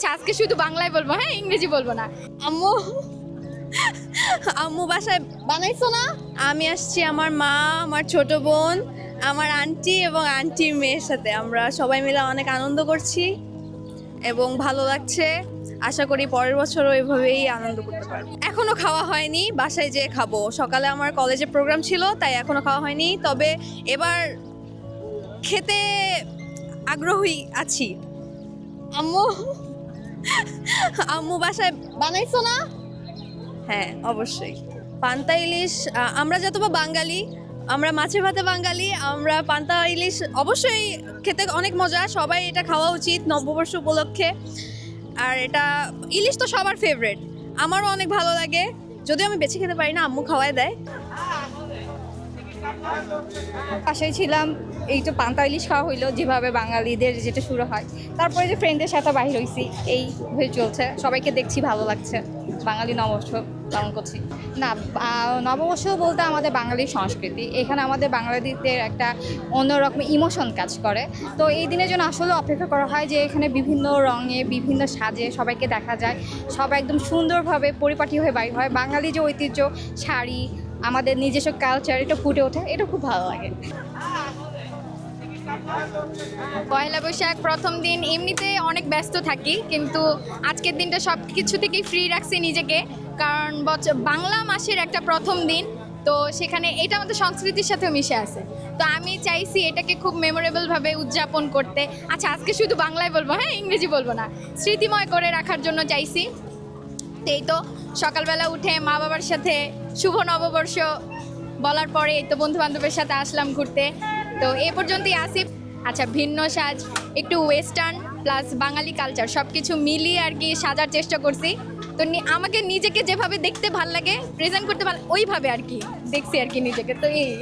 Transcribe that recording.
আচ্ছা আজকে শুধু বাংলায় বলবো, হ্যাঁ ইংরেজি বলবো না। আম্মু আম্মু বাসায় বানাইছো না? আমি আসছি আমার মা, আমার ছোট বোন, আমার আন্টি এবং আন্টির মেয়ের সাথে। আমরা সবাই মিলে অনেক আনন্দ করছি এবং ভালো লাগছে। আশা করি পরের বছরও এভাবেই আনন্দ করতে পারবো। এখনো খাওয়া হয়নি, বাসায় যেয়ে খাবো। সকালে আমার কলেজে প্রোগ্রাম ছিল, তাই এখনো খাওয়া হয়নি। তবে এবার খেতে আগ্রহী আছি। আম্মু আম্মু বাসায় বানাইছো না? হ্যাঁ অবশ্যই। পান্তা ইলিশ, আমরা যত বা বাঙালি, আমরা মাছে ভাতে বাঙালি, আমরা পান্তা ইলিশ অবশ্যই খেতে অনেক মজা। সবাই এটা খাওয়া উচিত নববর্ষ উপলক্ষে। আর এটা ইলিশ তো সবার ফেভারিট, আমারও অনেক ভালো লাগে। যদিও আমি বেছে খেতে পারি না, আম্মু খাওয়ায় দেয়। বাসায় ছিলাম, এই তো পান্তা ইলিশ খাওয়া হইলো যেভাবে বাঙালিদের যেটা শুরু হয়। তারপরে যে ফ্রেন্ডদের সাথে বাইরে হয়েছি, এই হয়ে চলছে। সবাইকে দেখছি, ভালো লাগছে। বাঙালি নববর্ষ পালন করছি। না, নববর্ষ বলতে আমাদের বাঙালির সংস্কৃতি। এখানে আমাদের বাঙালিদের একটা অন্যরকম ইমোশন কাজ করে। তো এই দিনের জন্য আসলে অপেক্ষা করা হয় যে এখানে বিভিন্ন রঙে, বিভিন্ন সাজে সবাইকে দেখা যায়। সবাই একদম সুন্দরভাবে পরিপাটি হয়ে বাইর হয়। বাঙালি যে ঐতিহ্য, শাড়ি, আমাদের নিজস্ব কালচার, এটা ফুটে ওঠে, এটা খুব ভালো লাগে। পয়লা বৈশাখ প্রথম দিন এমনিতে অনেক ব্যস্ত থাকি, কিন্তু আজকের দিনটা সব কিছু থেকেই ফ্রি রাখছি নিজেকে। কারণ বাংলা মাসের একটা প্রথম দিন, তো সেখানে এটা আমাদের সংস্কৃতির সাথেও মিশে আছে। তো আমি চাইছি এটাকে খুব মেমোরেবলভাবে উদযাপন করতে। আচ্ছা আজকে শুধু বাংলায় বলবো, হ্যাঁ ইংরেজি বলবো না, স্মৃতিময় করে রাখার জন্য চাইছি। এই তো সকালবেলা উঠে মা বাবার সাথে শুভ নববর্ষ বলার পরে এই তো বন্ধু বান্ধবের সাথে আসলাম ঘুরতে। তো এ পর্যন্তই আসি। আচ্ছা, ভিন্ন সাজ, একটু ওয়েস্টার্ন প্লাস বাঙালি কালচার সব কিছু মিলিয়ে আর কি সাজার চেষ্টা করছি। তো আমাকে নিজেকে যেভাবে দেখতে ভাল লাগে, প্রেজেন্ট করতে ভালো, ওইভাবে আর কি দেখছি আর কি নিজেকে। তো এই